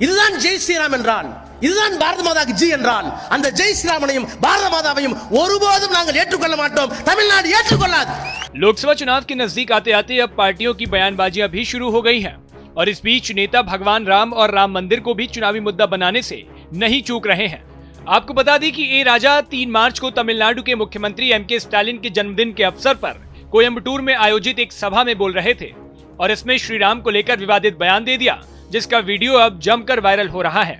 இதுதான் ஜெய் ஸ்ரீராம் என்றால், இதுதான் பாரத மாதாக்கு ஜி என்றால், அந்த ஜெய் ஸ்ரீராமனையும் பாரத மாதாவையும் ஒருபோதும் நாங்கள் ஏற்றுக்கொள்ள மாட்டோம், தமிழ்நாடு ஏற்றுக்கொள்ளாது। लोकसभा चुनाव के नजदीक आते आते अब पार्टियों की बयानबाजियां भी शुरू हो गई हैं और इस बीच नेता भगवान राम और राम मंदिर को भी चुनावी मुद्दा बनाने से नहीं चूक रहे हैं। आपको बता दें कि ए राजा 3 मार्च को तमिलनाडु के मुख्यमंत्री एमके स्टालिन के जन्मदिन के अवसर पर कोयम्बटूर में आयोजित एक सभा में बोल रहे थे और इसमें श्री राम को लेकर विवादित बयान दे दिया, जिसका वीडियो अब जमकर वायरल हो रहा है।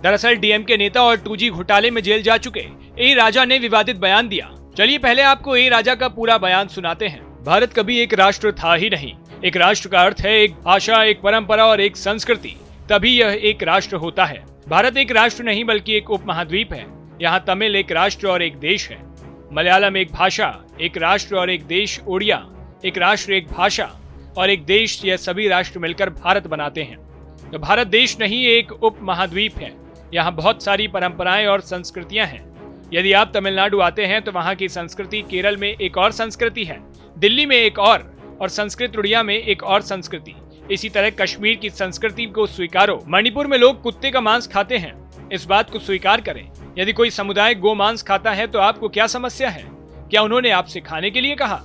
दरअसल डीएमके नेता और 2G घोटाले में जेल जा चुके ए राजा ने विवादित बयान दिया। चलिए पहले आपको ए राजा का पूरा बयान सुनाते हैं। भारत कभी एक राष्ट्र था ही नहीं। एक राष्ट्र का अर्थ है एक भाषा, एक परंपरा और एक संस्कृति, तभी यह एक राष्ट्र होता है। भारत एक राष्ट्र नहीं बल्कि एक उपमहाद्वीप है। यहाँ तमिल एक राष्ट्र और एक देश है, मलयालम एक भाषा, एक राष्ट्र और एक देश ओडिया, एक राष्ट्र एक भाषा और एक देश, यह सभी राष्ट्र मिलकर भारत बनाते हैं। तो भारत देश नहीं, एक उपमहाद्वीप है। यहाँ बहुत सारी परंपराएं और संस्कृतियां हैं। यदि आप तमिलनाडु आते हैं तो वहाँ की संस्कृति, केरल में एक और संस्कृति है, दिल्ली में एक और संस्कृत उड़िया में एक और संस्कृति। इसी तरह कश्मीर की संस्कृति को स्वीकारो। मणिपुर में लोग कुत्ते का मांस खाते हैं, इस बात को स्वीकार करें। यदि कोई समुदाय गो मांस खाता है तो आपको क्या समस्या है? क्या उन्होंने आपसे खाने के लिए कहा?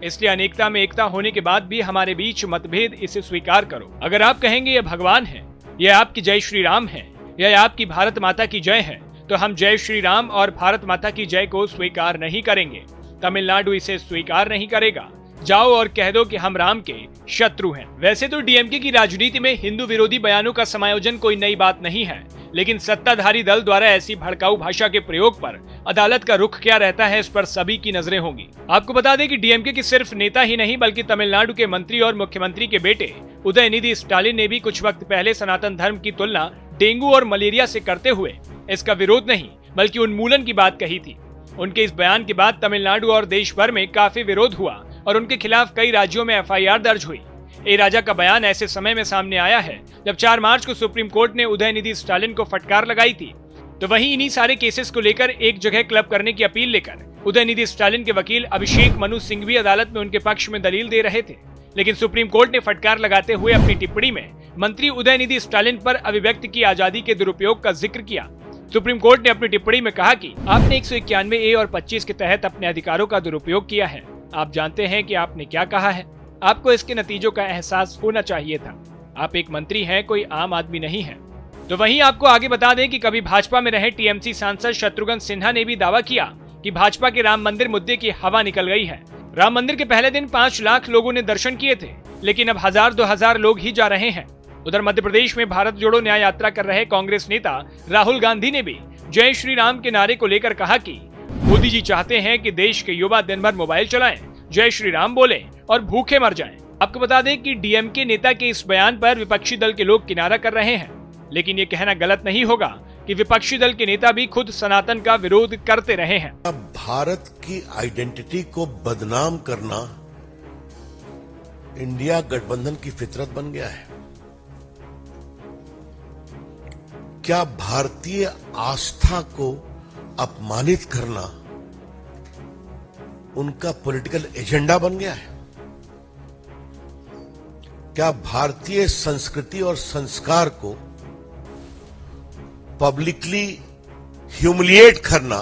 इसलिए अनेकता में एकता होने के बाद भी हमारे बीच मतभेद, इसे स्वीकार करो। अगर आप कहेंगे यह भगवान है, यह आपकी जय श्री राम है, यह आपकी भारत माता की जय है, तो हम जय श्री राम और भारत माता की जय को स्वीकार नहीं करेंगे। तमिलनाडु इसे स्वीकार नहीं करेगा। जाओ और कह दो कि हम राम के शत्रु हैं। वैसे तो डीएमके की राजनीति में हिंदू विरोधी बयानों का समायोजन कोई नई बात नहीं है, लेकिन सत्ताधारी दल द्वारा ऐसी भड़काऊ भाषा के प्रयोग पर अदालत का रुख क्या रहता है, इस पर सभी की नजरें होंगी। आपको बता दें कि डीएमके की सिर्फ नेता ही नहीं बल्कि तमिलनाडु के मंत्री और मुख्यमंत्री के बेटे उदयनिधि स्टालिन ने भी कुछ वक्त पहले सनातन धर्म की तुलना डेंगू और मलेरिया से करते हुए इसका विरोध नहीं बल्कि उन्मूलन की बात कही थी। उनके इस बयान के बाद तमिलनाडु और देश भर में काफी विरोध हुआ और उनके खिलाफ कई राज्यों में एफआईआर दर्ज हुई। ए राजा का बयान ऐसे समय में सामने आया है जब 4 मार्च को सुप्रीम कोर्ट ने उदयनिधि स्टालिन को फटकार लगाई थी। तो वहीं इन्हीं सारे केसेस को लेकर एक जगह क्लब करने की अपील लेकर उदयनिधि स्टालिन के वकील अभिषेक मनु सिंह भी अदालत में उनके पक्ष में दलील दे रहे थे, लेकिन सुप्रीम कोर्ट ने फटकार लगाते हुए अपनी टिप्पणी में मंत्री उदयनिधि स्टालिन पर अभिव्यक्ति की आजादी के दुरुपयोग का जिक्र किया। सुप्रीम कोर्ट ने अपनी टिप्पणी में कहा कि आपने 191A और 25 के तहत अपने अधिकारों का दुरुपयोग किया है। आप जानते हैं कि आपने क्या कहा है। आपको इसके नतीजों का एहसास होना चाहिए था। आप एक मंत्री हैं, कोई आम आदमी नहीं है। तो वहीं आपको आगे बता दें कि कभी भाजपा में रहे टीएमसी सांसद शत्रुघ्न सिन्हा ने भी दावा किया कि भाजपा के राम मंदिर मुद्दे की हवा निकल गई है। राम मंदिर के पहले दिन 5 लाख लोगों ने दर्शन किए थे, लेकिन अब 1000-2000 लोग ही जा रहे हैं। उधर मध्य प्रदेश में भारत जोड़ो न्याय यात्रा कर रहे कांग्रेस नेता राहुल गांधी ने भी जय श्री राम के नारे को लेकर कहा कि मोदी जी चाहते हैं कि देश के युवा दिन भर मोबाइल चलाएं, जय श्री राम बोलें और भूखे मर जाएं। आपको बता दें कि डीएमके नेता के इस बयान पर विपक्षी दल के लोग किनारा कर रहे हैं, लेकिन ये कहना गलत नहीं होगा कि विपक्षी दल के नेता भी खुद सनातन का विरोध करते रहे हैं। अब भारत की आइडेंटिटी को बदनाम करना इंडिया गठबंधन की फितरत बन गया है। क्या भारतीय आस्था को अपमानित करना उनका पॉलिटिकल एजेंडा बन गया है? क्या भारतीय संस्कृति और संस्कार को पब्लिकली ह्यूमिलिएट करना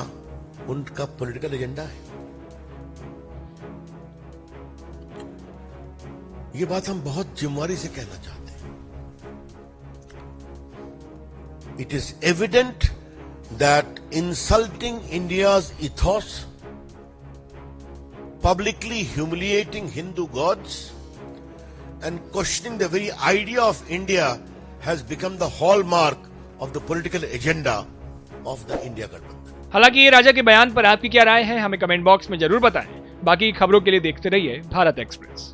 उनका पॉलिटिकल एजेंडा है? ये बात हम बहुत जिम्मेदारी से कहना चाहते हैं। It is evident that insulting India's ethos, publicly humiliating Hindu gods, and questioning the very idea of India has become the hallmark of the political agenda of the India Government. हालांकि ये राजा के बयान पर आपकी क्या राय है, हमें कमेंट बॉक्स में जरूर बताएं। बाकी खबरों के लिए देखते रहिए भारत एक्सप्रेस।